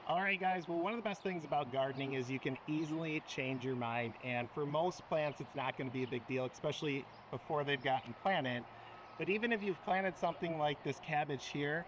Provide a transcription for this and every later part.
All right, guys. Well, one of the best things about gardening is you can easily change your mind. And for most plants, it's not going to be a big deal, especially before they've gotten planted. But even if you've planted something like this cabbage here,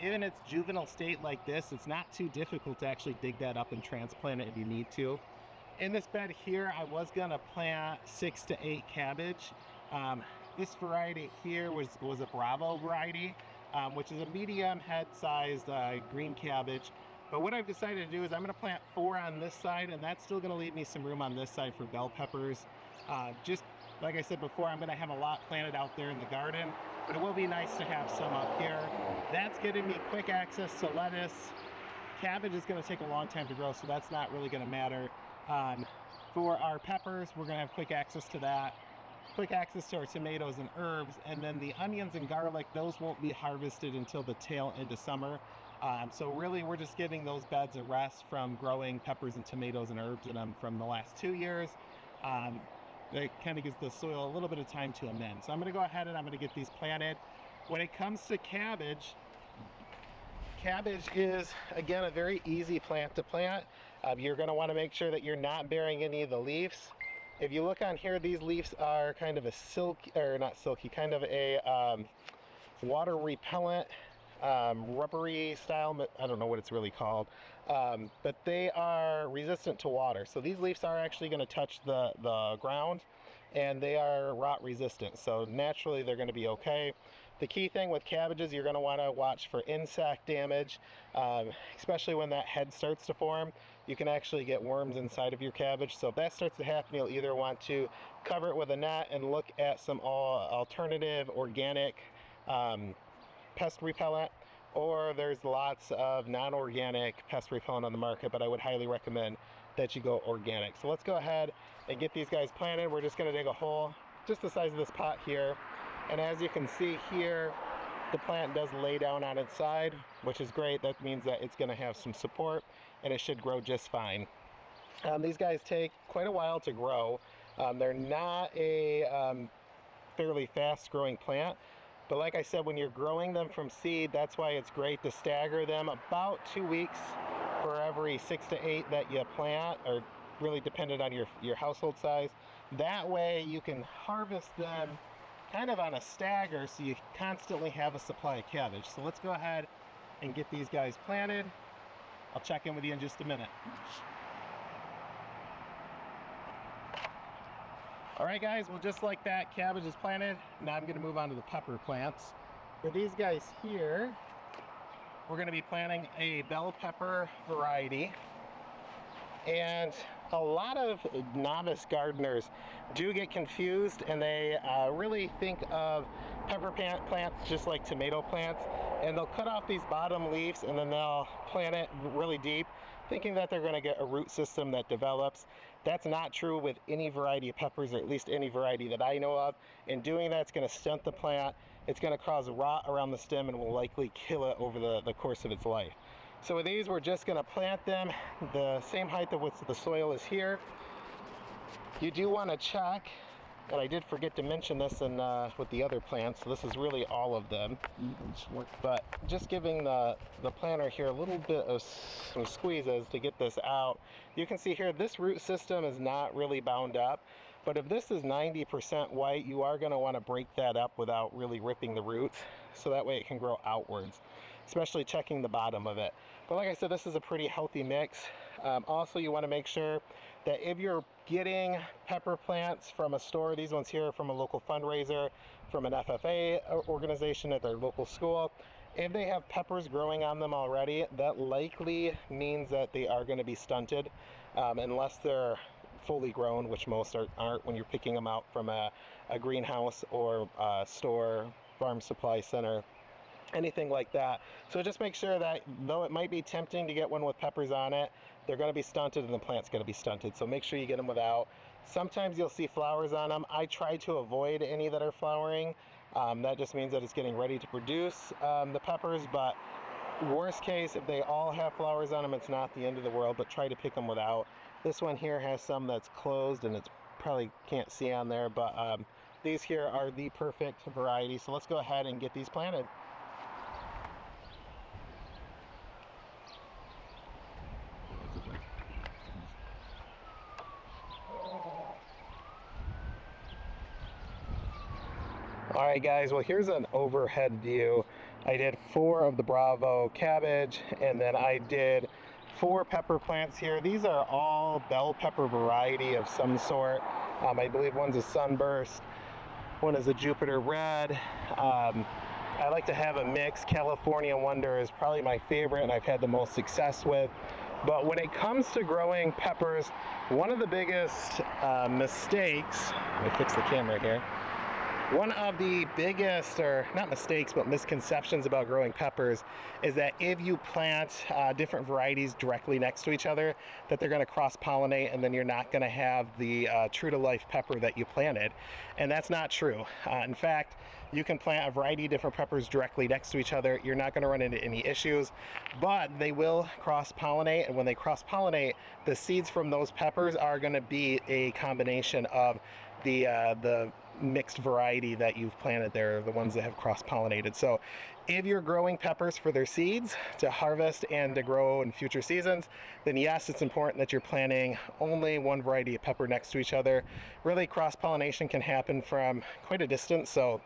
in its juvenile state like this, it's not too difficult to actually dig that up and transplant it if you need to. In this bed here, I was going to plant 6 to 8 cabbage. This variety here was a Bravo variety, which is a medium head-sized green cabbage. But what I've decided to do is I'm going to plant 4 on this side, and that's still going to leave me some room on this side for bell peppers. Just like I said before, I'm going to have a lot planted out there in the garden, but it will be nice to have some up here. That's getting me quick access to lettuce. Cabbage is going to take a long time to grow, so that's not really going to matter. For our peppers, we're going to have quick access to that. Quick access to our tomatoes and herbs, and then the onions and garlic, those won't be harvested until the tail end of summer. So really we're just giving those beds a rest from growing peppers and tomatoes and herbs in them from the last 2 years. That kind of gives the soil a little bit of time to amend. So I'm going to go ahead and I'm going to get these planted. When it comes to cabbage, cabbage is, again, a very easy plant to plant. You're going to want to make sure that you're not bearing any of the leaves. If you look on here, these leaves are kind of a silky, or not silky, kind of a water repellent, rubbery style, I don't know what it's really called, but they are resistant to water. So these leaves are actually going to touch the ground, and they are rot resistant. So naturally they're going to be okay. The key thing with cabbages, you're going to want to watch for insect damage, especially when that head starts to form. You can actually get worms inside of your cabbage. So if that starts to happen, you'll either want to cover it with a net and look at some alternative organic pest repellent, or there's lots of non-organic pest repellent on the market, but I would highly recommend that you go organic. So let's go ahead and get these guys planted. We're just going to dig a hole just the size of this pot here, and as you can see here, the plant does lay down on its side, which is great. That means that it's going to have some support and it should grow just fine. These guys take quite a while to grow. They're not a fairly fast growing plant, but like I said, when you're growing them from seed, that's why it's great to stagger them about 2 weeks for every 6 to 8 that you plant, or really dependent on your household size. That way you can harvest them kind of on a stagger, so you constantly have a supply of cabbage. So let's go ahead and get these guys planted. I'll check in with you in just a minute. All right, guys, well, just like that, cabbage is planted. Now I'm going to move on to the pepper plants. For these guys here, we're going to be planting a bell pepper variety. And a lot of novice gardeners do get confused, and they really think of pepper plants just like tomato plants, and they'll cut off these bottom leaves and then they'll plant it really deep, thinking that they're going to get a root system that develops. That's not true with any variety of peppers, or at least any variety that I know of. In doing that, it's going to stunt the plant, it's going to cause rot around the stem, and will likely kill it over the course of its life. So with these, we're just going to plant them the same height of what the soil is here. You do want to check, and I did forget to mention this with the other plants, so this is really all of them, but just giving the planter here a little bit of some squeezes to get this out. You can see here, this root system is not really bound up, but if this is 90% white, you are going to want to break that up without really ripping the roots, so that way it can grow outwards, especially checking the bottom of it. But like I said, this is a pretty healthy mix. Also, you want to make sure that if you're getting pepper plants from a store, these ones here are from a local fundraiser, from an FFA organization at their local school, if they have peppers growing on them already, that likely means that they are going to be stunted, unless they're fully grown, which most aren't when you're picking them out from a greenhouse or a store, farm supply center, anything like that. So just make sure that though it might be tempting to get one with peppers on it, they're going to be stunted and the plant's going to be stunted. So make sure you get them without. Sometimes you'll see flowers on them. I try to avoid any that are flowering. That just means that it's getting ready to produce the peppers, but worst case, if they all have flowers on them, it's not the end of the world, but try to pick them without. This one here has some that's closed, and it's probably can't see on there, but these here are the perfect variety. So let's go ahead and get these planted. All right, guys, well, here's an overhead view. I did 4 of the Bravo cabbage, and then I did 4 pepper plants here. These are all bell pepper variety of some sort. I believe one's a Sunburst, one is a Jupiter Red. I like to have a mix. California Wonder is probably my favorite and I've had the most success with. But when it comes to growing peppers, one of the biggest mistakes, let me fix the camera here. One of the biggest, or not mistakes, but misconceptions about growing peppers is that if you plant different varieties directly next to each other, that they're going to cross-pollinate and then you're not going to have the true-to-life pepper that you planted. And that's not true. In fact, you can plant a variety of different peppers directly next to each other. You're not going to run into any issues, but they will cross-pollinate. And when they cross-pollinate, the seeds from those peppers are going to be a combination of the mixed variety that you've planted there, the ones that have cross-pollinated. So if you're growing peppers for their seeds to harvest and to grow in future seasons, then yes, it's important that you're planting only one variety of pepper next to each other. Really, cross-pollination can happen from quite a distance, so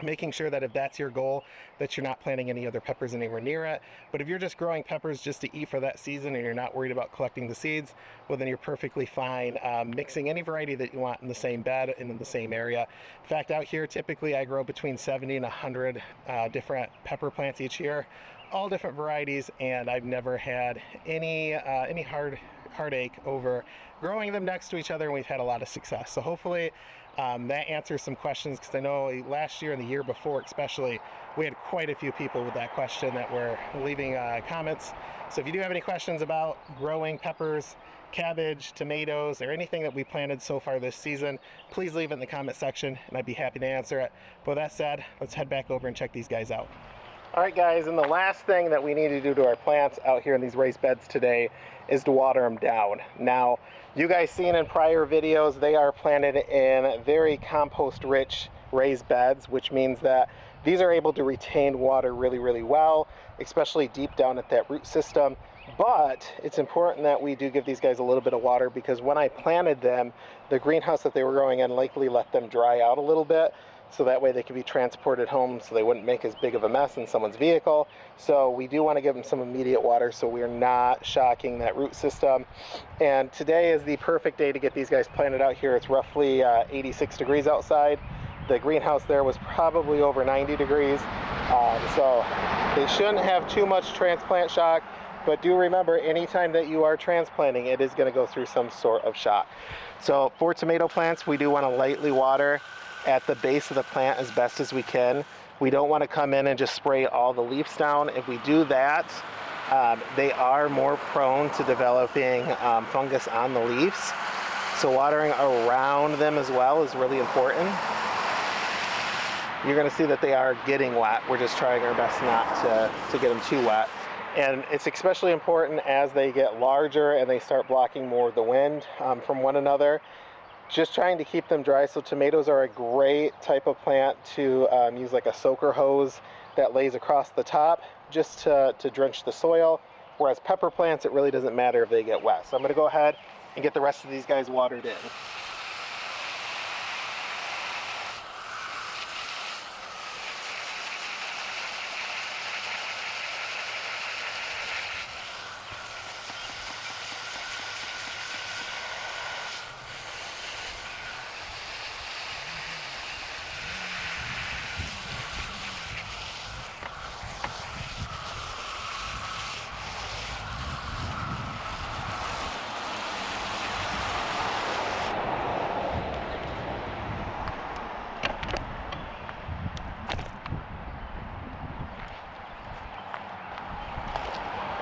making sure that if that's your goal, that you're not planting any other peppers anywhere near it. But if you're just growing peppers just to eat for that season and you're not worried about collecting the seeds, well, then you're perfectly fine mixing any variety that you want in the same bed and in the same area. In fact, out here, typically I grow between 70 and 100 different pepper plants each year, all different varieties, and I've never had any heartache over growing them next to each other, and we've had a lot of success. So hopefully that answers some questions, because I know last year and the year before especially, we had quite a few people with that question that were leaving comments. So if you do have any questions about growing peppers, cabbage, tomatoes, or anything that we planted so far this season, please leave it in the comment section and I'd be happy to answer it. But with that said, let's head back over and check these guys out. All right, guys, and the last thing that we need to do to our plants out here in these raised beds today is to water them down. Now, you guys seen in prior videos, they are planted in very compost-rich raised beds, which means that these are able to retain water really, really well, especially deep down at that root system. But it's important that we do give these guys a little bit of water, because when I planted them, the greenhouse that they were growing in likely let them dry out a little bit, so that way they could be transported home so they wouldn't make as big of a mess in someone's vehicle. So we do want to give them some immediate water so we're not shocking that root system. And today is the perfect day to get these guys planted out here. It's roughly 86 degrees outside. The greenhouse there was probably over 90 degrees. So they shouldn't have too much transplant shock. But do remember, anytime that you are transplanting, it is going to go through some sort of shock. So for tomato plants, we do want to lightly water at the base of the plant as best as we can. We don't want to come in and just spray all the leaves down. If we do that, they are more prone to developing fungus on the leaves. So watering around them as well is really important. You're going to see that they are getting wet. We're just trying our best not to get them too wet. And it's especially important as they get larger and they start blocking more of the wind from one another. Just trying to keep them dry. So tomatoes are a great type of plant to use like a soaker hose that lays across the top just to drench the soil. Whereas pepper plants, it really doesn't matter if they get wet. So I'm going to go ahead and get the rest of these guys watered in.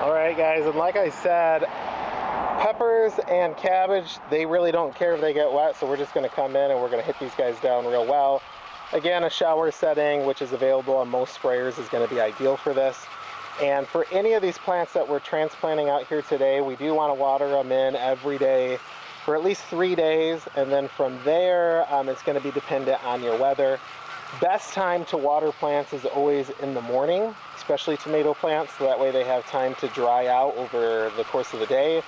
Alright guys, and like I said, peppers and cabbage, they really don't care if they get wet, so we're just going to come in and we're going to hit these guys down real well. Again, a shower setting, which is available on most sprayers, is going to be ideal for this. And for any of these plants that we're transplanting out here today, we do want to water them in every day for at least 3 days, and then from there, it's going to be dependent on your weather. Best time to water plants is always in the morning, especially tomato plants, so that way they have time to dry out over the course of the day.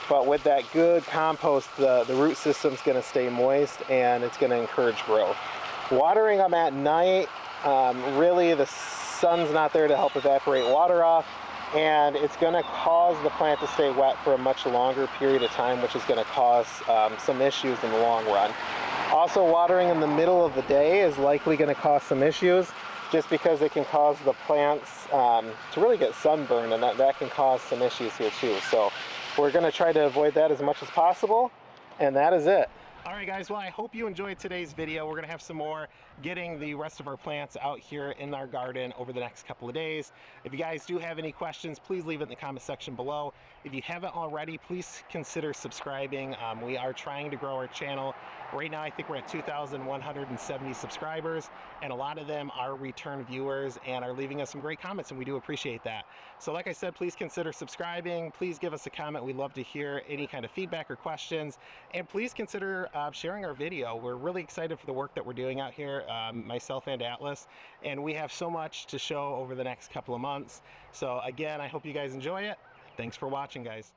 But with that good compost, the root system's going to stay moist and it's going to encourage growth. Watering them at night, really the sun's not there to help evaporate water off, and it's going to cause the plant to stay wet for a much longer period of time, which is going to cause some issues in the long run. Also, watering in the middle of the day is likely going to cause some issues, just because it can cause the plants to really get sunburned, and that can cause some issues here too. So we're going to try to avoid that as much as possible, and that is it. All right, guys, well, I hope you enjoyed today's video. We're going to have some more getting the rest of our plants out here in our garden over the next couple of days. If you guys do have any questions, please leave it in the comment section below. If you haven't already, please consider subscribing. We are trying to grow our channel. Right now, I think we're at 2,170 subscribers, and a lot of them are return viewers and are leaving us some great comments, and we do appreciate that. So like I said, please consider subscribing. Please give us a comment. We'd love to hear any kind of feedback or questions, and please consider sharing our video. We're really excited for the work that we're doing out here, myself and Atlas, and we have so much to show over the next couple of months. So again, I hope you guys enjoy it. Thanks for watching, guys.